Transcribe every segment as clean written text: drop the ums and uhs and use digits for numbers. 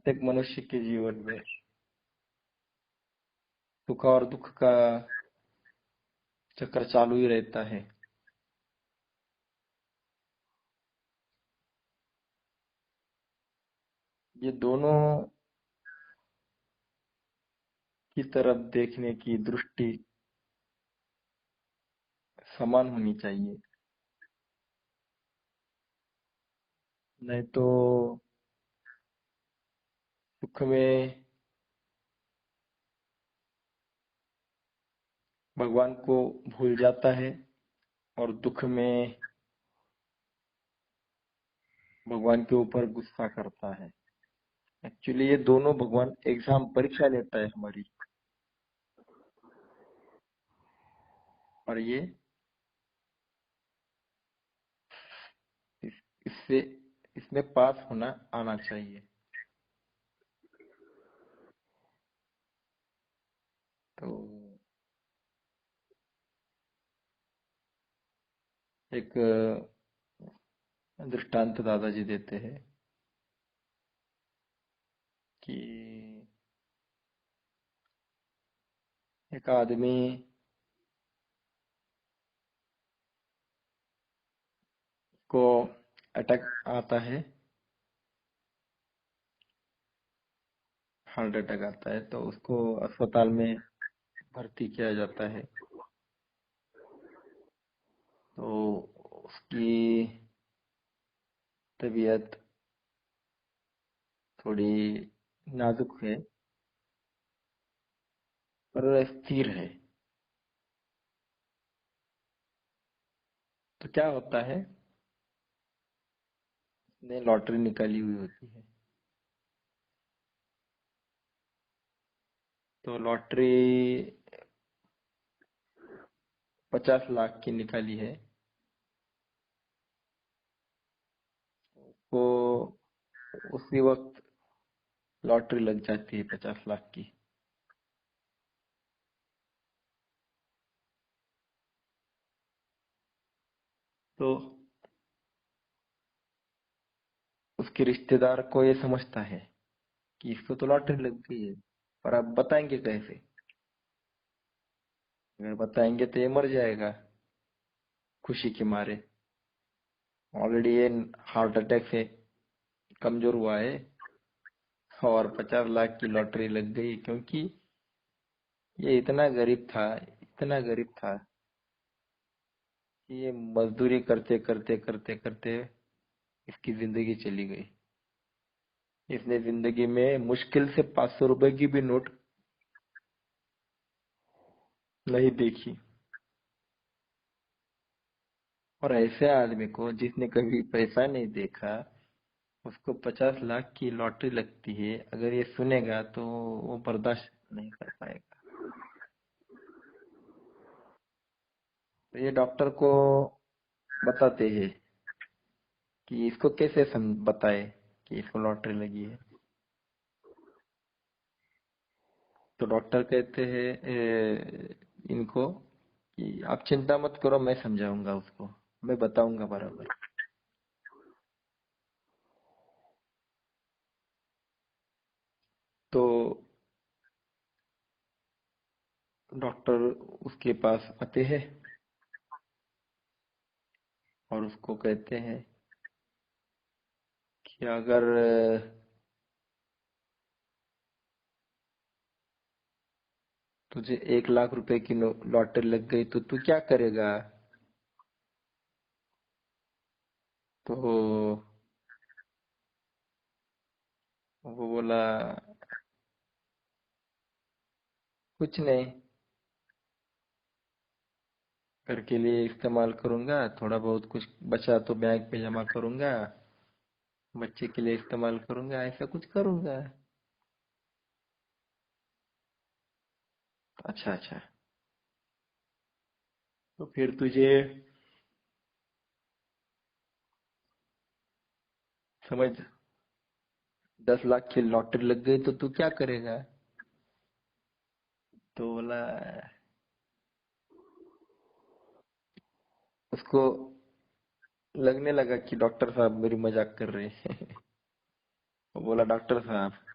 प्रत्येक मनुष्य के जीवन में सुख और दुख का चक्र चालू ही रहता है। ये दोनों की तरफ देखने की दृष्टि समान होनी चाहिए। नहीं तो सुख में भगवान को भूल जाता है और दुख में भगवान के ऊपर गुस्सा करता है। एक्चुअली ये दोनों भगवान एग्जाम परीक्षा लेता है हमारी। और ये इससे इसमें पास होना आना चाहिए। तो एक दृष्टांत दादाजी देते हैं कि एक आदमी को अटैक आता है, हार्ट अटैक आता है, तो उसको अस्पताल में भर्ती किया जाता है। तो उसकी तबीयत थोड़ी नाजुक है पर स्थिर है। तो क्या होता है, ने लॉटरी निकाली हुई होती है। तो लॉटरी 50 लाख की निकाली है। वो उसी वक्त लॉटरी लग जाती है 50 लाख की। तो उसके रिश्तेदार को ये समझता है कि इसको तो लॉटरी लग गई है, पर आप बताएंगे कैसे? अगर बताएंगे तो ये मर जाएगा खुशी के मारे। ऑलरेडी ये हार्ट अटैक से कमजोर हुआ है और 50 लाख की लॉटरी लग गई, क्योंकि ये इतना गरीब था, इतना गरीब था कि ये मजदूरी करते करते करते करते इसकी जिंदगी चली गई। इसने जिंदगी में मुश्किल से 500 रुपए की भी नोट नहीं देखी। और ऐसे आदमी को जिसने कभी पैसा नहीं देखा, उसको 50 लाख की लॉटरी लगती है, अगर ये सुनेगा तो वो बर्दाश्त नहीं कर पाएगा। तो ये डॉक्टर को बताते हैं कि इसको कैसे बताए कि इसको लॉटरी लगी है। तो डॉक्टर कहते हैं इनको कि आप चिंता मत करो, मैं समझाऊंगा उसको, मैं बताऊंगा बराबर। तो डॉक्टर उसके पास आते हैं और उसको कहते हैं कि अगर तुझे 1 लाख रुपए की लॉटरी लग गई तो तू क्या करेगा? तो वो बोला, कुछ नहीं, घर के लिए इस्तेमाल करूंगा, थोड़ा बहुत कुछ बचा तो बैंक पे जमा करूंगा, बच्चे के लिए इस्तेमाल करूंगा, ऐसा कुछ करूंगा। अच्छा अच्छा, तो फिर तुझे समझ 10 लाख की लॉटरी लग गई तो तू क्या करेगा? तो बोला, उसको लगने लगा कि डॉक्टर साहब मेरी मजाक कर रहे हैं। वो बोला, डॉक्टर साहब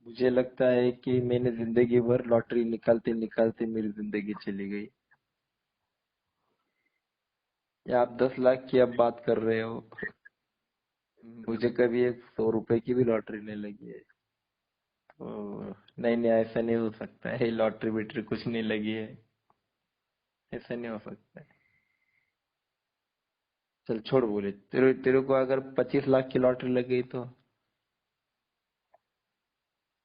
मुझे लगता है कि मैंने जिंदगी भर लॉटरी निकालते निकालते मेरी जिंदगी चली गई। या आप 10 लाख की अब बात कर रहे हो? मुझे कभी एक 100 रुपए की भी लॉटरी नहीं लगी है। तो नहीं नहीं, ऐसा नहीं हो सकता है, लॉटरी बिटरी कुछ नहीं लगी है। ऐसा नहीं हो सकता है। चल छोड़, बोले तेरे तेरे को अगर 25 लाख की लॉटरी लग गई तो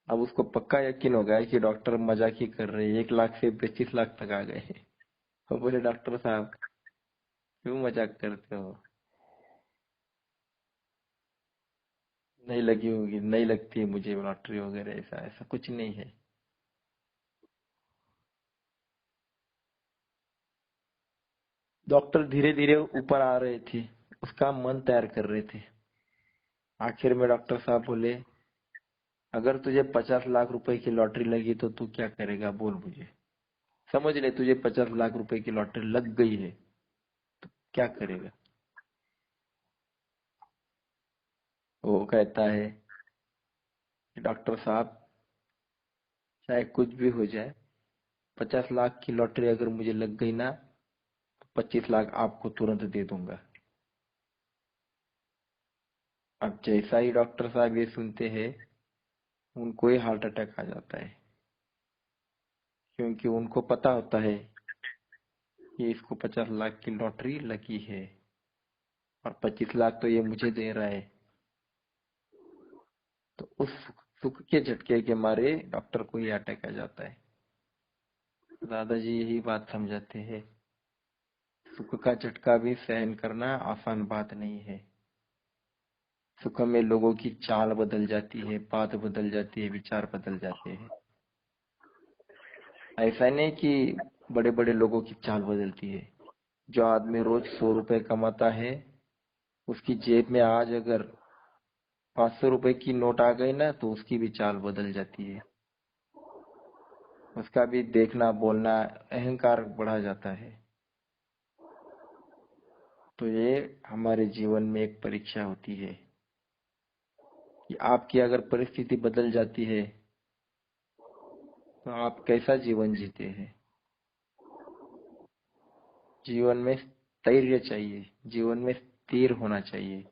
अब उसको पक्का यकीन हो गया है कि डॉक्टर मजाक ही कर रहे हैं, 1 लाख से 25 लाख तक आ गए। वो बोले डॉक्टर साहब क्यों मजाक करते हो? नहीं लगी होगी, नहीं लगती है मुझे लॉटरी वगैरह, ऐसा ऐसा कुछ नहीं है। डॉक्टर धीरे धीरे ऊपर आ रहे थे, उसका मन तैयार कर रहे थे। आखिर में डॉक्टर साहब बोले अगर तुझे 50 लाख रुपए की लॉटरी लगी तो तू क्या करेगा, बोल मुझे। समझ ले तुझे 50 लाख रुपए की लॉटरी लग गई है, क्या करेगा? वो कहता है कि डॉक्टर साहब चाहे कुछ भी हो जाए, 50 लाख की लॉटरी अगर मुझे लग गई ना, तो 25 लाख आपको तुरंत दे दूंगा। अब जैसा ही डॉक्टर साहब ये सुनते हैं, उनको ही हार्ट अटैक आ जाता है। क्योंकि उनको पता होता है कि इसको 50 लाख की लॉटरी लगी है और 25 लाख तो ये मुझे दे रहा है। तो उस सुख के झटके के मारे डॉक्टर को ये अटैक आ जाता है। दादाजी यही बात समझाते हैं, सुख का झटका भी सहन करना आसान बात नहीं है। सुख में लोगों की चाल बदल जाती है, बात बदल जाती है, विचार बदल जाते हैं। ऐसा नहीं कि बड़े बड़े लोगों की चाल बदलती है। जो आदमी रोज 100 रुपए कमाता है, उसकी जेब में आज अगर 500 रुपए की नोट आ गई ना, तो उसकी भी चाल बदल जाती है। उसका भी देखना बोलना, अहंकार बढ़ा जाता है। तो ये हमारे जीवन में एक परीक्षा होती है कि आपकी अगर परिस्थिति बदल जाती है तो आप कैसा जीवन जीते हैं। जीवन में स्थैर्य चाहिए, जीवन में स्थिर होना चाहिए।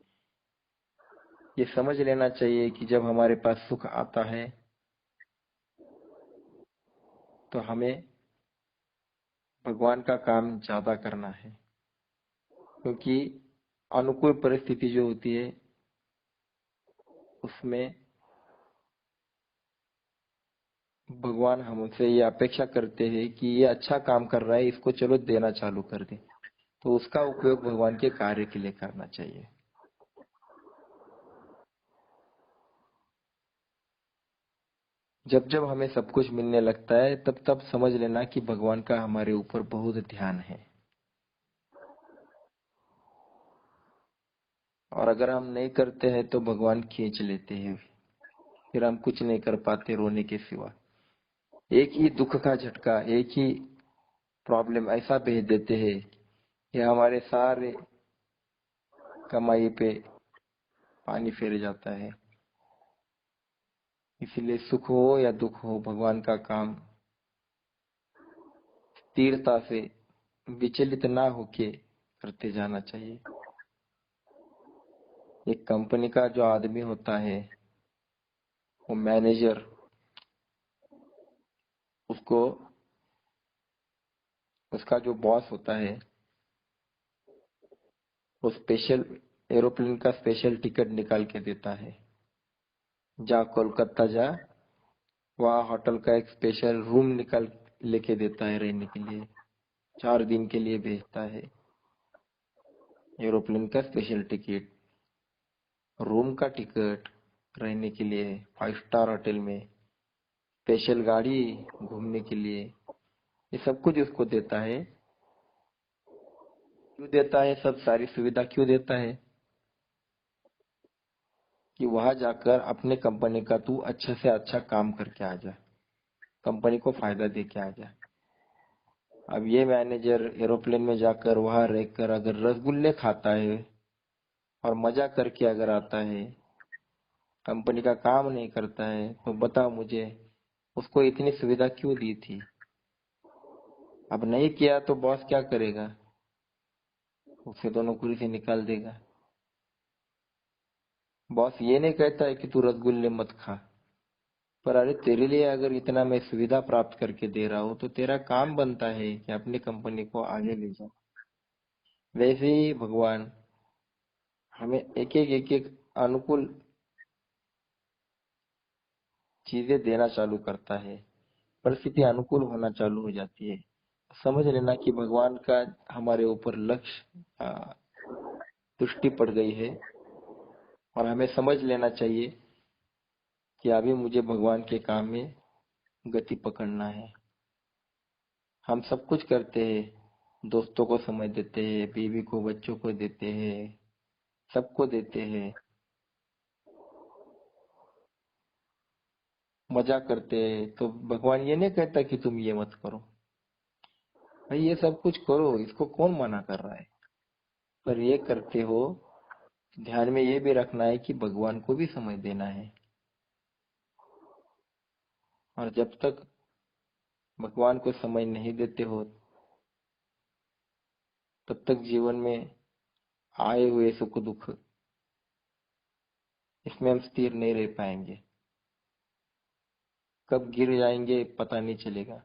ये समझ लेना चाहिए कि जब हमारे पास सुख आता है तो हमें भगवान का काम ज्यादा करना है। क्योंकि अनुकूल परिस्थिति जो होती है उसमें भगवान हमसे ये अपेक्षा करते हैं कि ये अच्छा काम कर रहा है, इसको चलो देना चालू कर दे। तो उसका उपयोग भगवान के कार्य के लिए करना चाहिए। जब जब हमें सब कुछ मिलने लगता है, तब तब समझ लेना कि भगवान का हमारे ऊपर बहुत ध्यान है। और अगर हम नहीं करते हैं तो भगवान खींच लेते हैं, फिर हम कुछ नहीं कर पाते रोने के सिवा। एक ही दुख का झटका, एक ही प्रॉब्लम ऐसा भेज देते हैं कि हमारे सारे कमाई पे पानी फेर जाता है। इसीलिए सुख हो या दुख हो, भगवान का काम स्थिरता से, विचलित ना होके करते जाना चाहिए। एक कंपनी का जो आदमी होता है, वो मैनेजर, उसको उसका जो बॉस होता है वो स्पेशल एरोप्लेन का स्पेशल टिकट निकाल के देता है। जा कोलकाता जा, वहाँ होटल का एक स्पेशल रूम निकाल लेके देता है रहने के लिए, 4 दिन के लिए भेजता है। एरोप्लेन का स्पेशल टिकट, रूम का टिकट, रहने के लिए 5 स्टार होटल में, स्पेशल गाड़ी घूमने के लिए, ये सब कुछ उसको देता है। क्यों देता है? सब सारी सुविधा क्यों देता है? कि वहां जाकर अपने कंपनी का तू अच्छे से अच्छा काम करके आ जा, कंपनी को फायदा दे के आ जा। अब ये मैनेजर एरोप्लेन में जाकर वहां रहकर अगर रसगुल्ले खाता है और मजा करके अगर आता है, कंपनी का काम नहीं करता है, तो बताओ मुझे उसको इतनी सुविधा क्यों दी थी? अब नहीं किया तो बॉस क्या करेगा? उसे तो नौकरी से निकाल देगा। बॉस ये नहीं कहता है कि तू रसगुल्ले मत खा, पर अरे तेरे लिए अगर इतना मैं सुविधा प्राप्त करके दे रहा हूँ तो तेरा काम बनता है कि अपनी कंपनी को आगे ले जाओ। वैसे ही भगवान हमें एक एक अनुकूल चीजें देना चालू करता है, परिस्थिति अनुकूल होना चालू हो जाती है। समझ लेना कि भगवान का हमारे ऊपर लक्ष्य दृष्टि पड़ गई है, और हमें समझ लेना चाहिए कि अभी मुझे भगवान के काम में गति पकड़ना है। हम सब कुछ करते हैं, दोस्तों को समय देते हैं, बीवी को बच्चों को देते हैं, सबको देते हैं, मजा करते हैं, तो भगवान ये नहीं कहता कि तुम ये मत करो। भाई ये सब कुछ करो, इसको कौन मना कर रहा है? पर ये करते हो, ध्यान में ये भी रखना है कि भगवान को भी समय देना है। और जब तक भगवान को समय नहीं देते हो, तब तक जीवन में आए हुए सुख दुख, इसमें हम स्थिर नहीं रह पाएंगे। कब गिर जाएंगे पता नहीं चलेगा।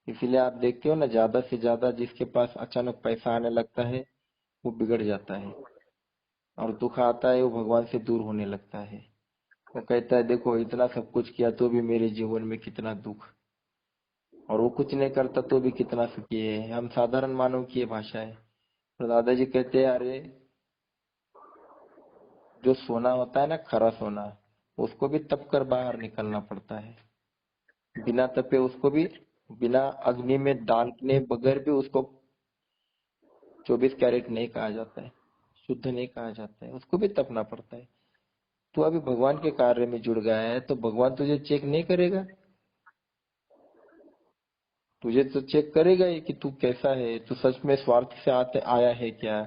इसीलिए आप देखते हो ना, ज्यादा से ज्यादा जिसके पास अचानक पैसा आने लगता है वो बिगड़ जाता है, और दुख आता है वो भगवान से दूर होने लगता है। वो कहता है देखो इतना सब कुछ किया तो भी मेरे जीवन में कितना दुख, और वो कुछ नहीं करता तो भी कितना सुखी है। हम साधारण मानव की ये भाषा है। तो दादाजी कहते हैं अरे जो सोना होता है ना, खरा सोना, उसको भी तप कर बाहर निकलना पड़ता है। बिना तपे उसको भी, बिना अग्नि में डालने बगैर भी उसको 24 कैरेट नहीं कहा जाता है, शुद्ध नहीं कहा जाता है, उसको भी तपना पड़ता है। तू अभी भगवान के कार्य में जुड़ गया है तो भगवान तुझे चेक नहीं करेगा? तुझे तो चेक करेगा ही कि तू कैसा है, तू सच में स्वार्थ से आते आया है क्या।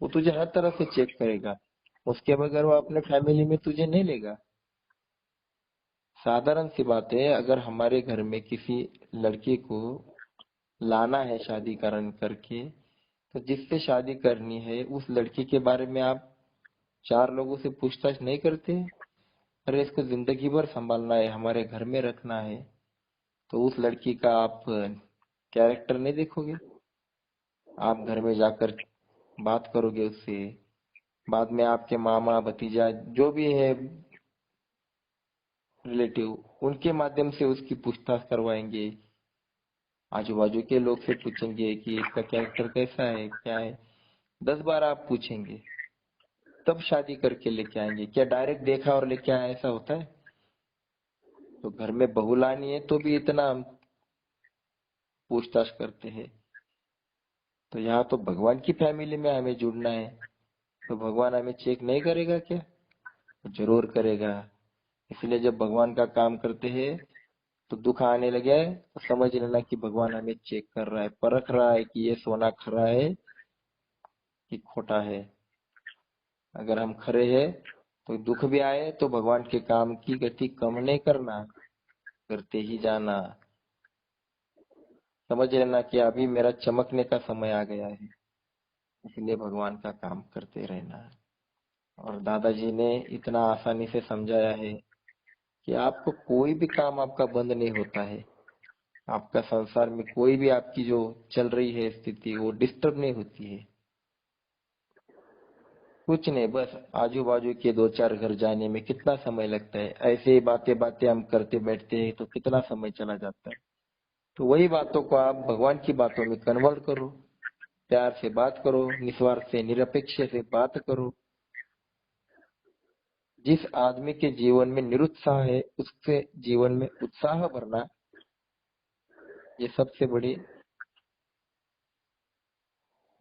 वो तुझे हर तरह से चेक करेगा, उसके बगैर वो अपने फैमिली में तुझे नहीं लेगा। साधारण सी बात है, अगर हमारे घर में किसी लड़की को लाना है शादी करण करके, तो जिससे शादी करनी है उस लड़की के बारे में आप 4 लोगों से पूछताछ नहीं करते? अरे इसको जिंदगी भर संभालना है, हमारे घर में रखना है, तो उस लड़की का आप कैरेक्टर नहीं देखोगे? आप घर में जाकर बात करोगे उससे, बाद में आपके मामा भतीजा जो भी है रिलेटिव, उनके माध्यम से उसकी पूछताछ करवाएंगे। आजू बाजू के लोग से पूछेंगे कि इसका कैरेक्टर कैसा है, क्या है। 10 बार आप पूछेंगे, तब शादी करके लेके आएंगे। क्या डायरेक्ट देखा और लेके आया ऐसा होता है? तो घर में बहू लानी है तो भी इतना हम पूछताछ करते हैं। तो यहाँ तो भगवान की फैमिली में हमें जुड़ना है, तो भगवान हमें चेक नहीं करेगा क्या? जरूर करेगा। इसलिए जब भगवान का काम करते हैं तो दुख आने लगे तो समझ लेना कि भगवान हमें चेक कर रहा है, परख रहा है कि ये सोना खरा है कि खोटा है। अगर हम खरे हैं तो दुख भी आए तो भगवान के काम की गति कम नहीं करना, करते ही जाना। समझ लेना कि अभी मेरा चमकने का समय आ गया है, इसलिए भगवान का काम करते रहना है। और दादाजी ने इतना आसानी से समझाया है कि आपको कोई भी काम आपका बंद नहीं होता है। आपका संसार में कोई भी आपकी जो चल रही है स्थिति वो डिस्टर्ब नहीं होती है। कुछ नहीं, बस आजू बाजू के 2 4 घर जाने में कितना समय लगता है, ऐसे ही बातें बातें हम करते बैठते हैं तो कितना समय चला जाता है। तो वही बातों को आप भगवान की बातों में कन्वर्ट करो, प्यार से बात करो, निस्वार्थ से निरपेक्ष से बात करो। जिस आदमी के जीवन में निरुत्साह है उसके जीवन में उत्साह भरना, ये सबसे बड़ी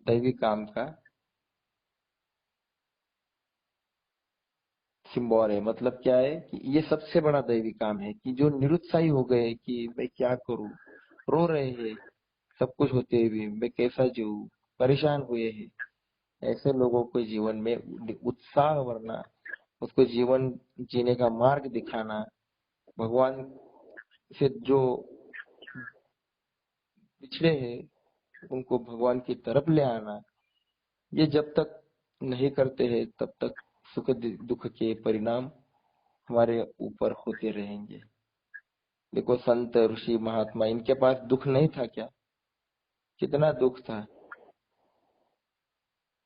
दैवी काम का सिंबल है। मतलब क्या है कि ये सबसे बड़ा दैवी काम है कि जो निरुत्साही हो गए कि मैं क्या करूं, रो रहे हैं, सब कुछ होते हुए भी मैं कैसा जीऊं, परेशान हुए हैं, ऐसे लोगों को जीवन में उत्साह भरना, उसको जीवन जीने का मार्ग दिखाना, भगवान से जो पिछड़े हैं उनको भगवान की तरफ ले आना, ये जब तक नहीं करते हैं तब तक सुख दुख के परिणाम हमारे ऊपर होते रहेंगे। देखो संत ऋषि महात्मा, इनके पास दुख नहीं था क्या? कितना दुख था,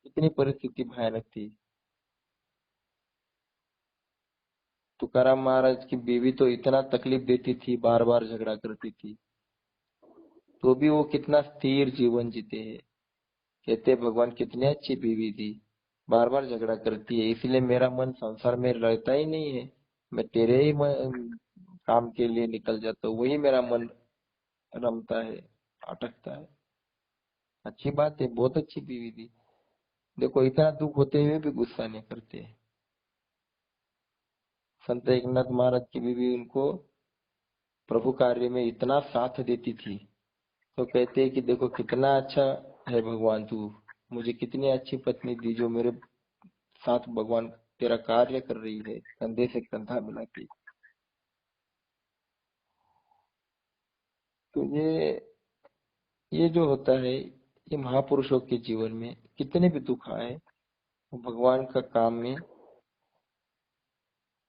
कितनी परिस्थिति भयानक थी। तुकाराम महाराज की बीवी तो इतना तकलीफ देती थी, बार बार झगड़ा करती थी, तो भी वो कितना स्थिर जीवन जीते हैं। कहते भगवान कितनी अच्छी बीवी थी, बार बार झगड़ा करती है इसलिए मेरा मन संसार में रहता ही नहीं है, मैं तेरे ही काम के लिए निकल जाता हूँ, वही मेरा मन रमता है, अटकता है। अच्छी बात है, बहुत अच्छी बीवी थी। देखो इतना दुख होते हुए भी गुस्सा नहीं करते। संत एकनाथ महाराज की बीवी उनको प्रभु कार्य में इतना साथ देती थी, तो कहते हैं कि देखो कितना अच्छा है भगवान तू, मुझे कितनी अच्छी पत्नी दी जो मेरे साथ भगवान तेरा कार्य कर रही है, कंधे से कंधा मिला के। तो ये जो होता है, ये महापुरुषों के जीवन में कितने भी दुख आए, वो भगवान का काम में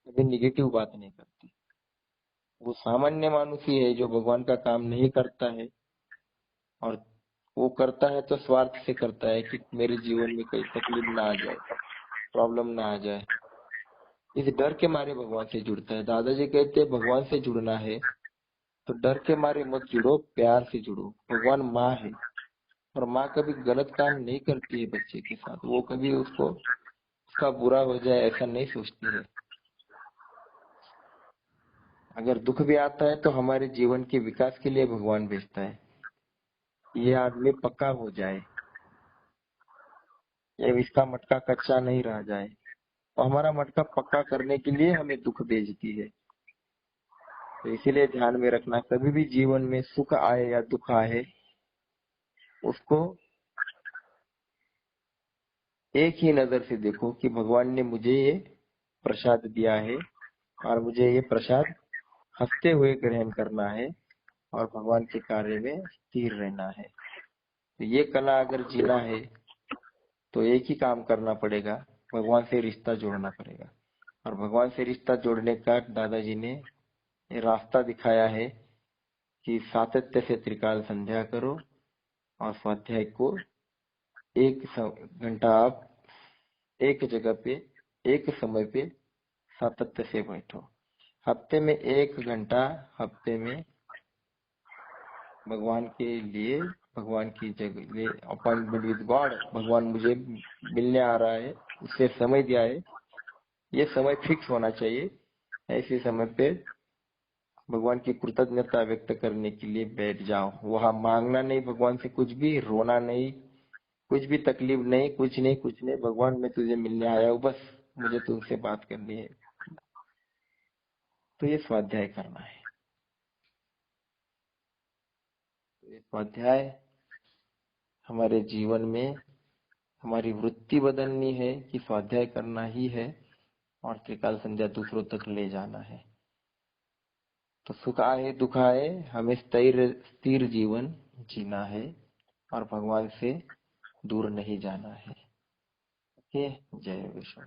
कभी निगेटिव बात नहीं करते। वो सामान्य मानुष ही है जो भगवान का काम नहीं करता है, और वो करता है तो स्वार्थ से करता है कि मेरे जीवन में कोई तकलीफ ना आ जाए, प्रॉब्लम ना आ जाए, इस डर के मारे भगवान से जुड़ता है। दादाजी कहते हैं भगवान से जुड़ना है तो डर के मारे मत जुड़ो, प्यार से जुड़ो। भगवान माँ है, और माँ कभी गलत काम नहीं करती है बच्चे के साथ, वो कभी उसका बुरा हो जाए ऐसा नहीं सोचती है। अगर दुख भी आता है तो हमारे जीवन के विकास के लिए भगवान भेजता है, ये आदमी पक्का हो जाए, ये इसका मटका कच्चा नहीं रह जाए, और हमारा मटका पक्का करने के लिए हमें दुख भेजती है। तो इसीलिए ध्यान में रखना, कभी भी जीवन में सुख आए या दुख आए, उसको एक ही नजर से देखो कि भगवान ने मुझे ये प्रसाद दिया है, और मुझे ये प्रसाद हंसते हुए ग्रहण करना है, और भगवान के कार्य में स्थिर रहना है। तो ये कला अगर जीना है तो एक ही काम करना पड़ेगा, भगवान से रिश्ता जोड़ना पड़ेगा। और भगवान से रिश्ता जोड़ने का दादाजी ने ये रास्ता दिखाया है कि सातत्य से त्रिकाल संध्या करो, और स्वाध्याय को एक घंटा आप एक जगह पे एक समय पे सातत्य से बैठो। हफ्ते में एक घंटा, हफ्ते में भगवान के लिए, भगवान की जगह लिए अपॉइंटमेंट विद गॉड, भगवान मुझे मिलने आ रहा है, उससे समय दिया है, ये समय फिक्स होना चाहिए। ऐसे समय पे भगवान की कृतज्ञता व्यक्त करने के लिए बैठ जाओ। वहां मांगना नहीं भगवान से कुछ भी, रोना नहीं, कुछ भी तकलीफ नहीं, कुछ नहीं, कुछ नहीं, भगवान मैं तुझे मिलने आया हूँ, बस मुझे तुमसे बात करनी है। तो ये स्वाध्याय करना है। तो ये स्वाध्याय हमारे जीवन में हमारी वृत्ति बदलनी है कि स्वाध्याय करना ही है, और त्रिकाल संध्या दूसरों तक ले जाना है। तो सुख आए दुख आए हमें स्थिर स्थिर जीवन जीना है, और भगवान से दूर नहीं जाना है। ओके, जय विष्णु।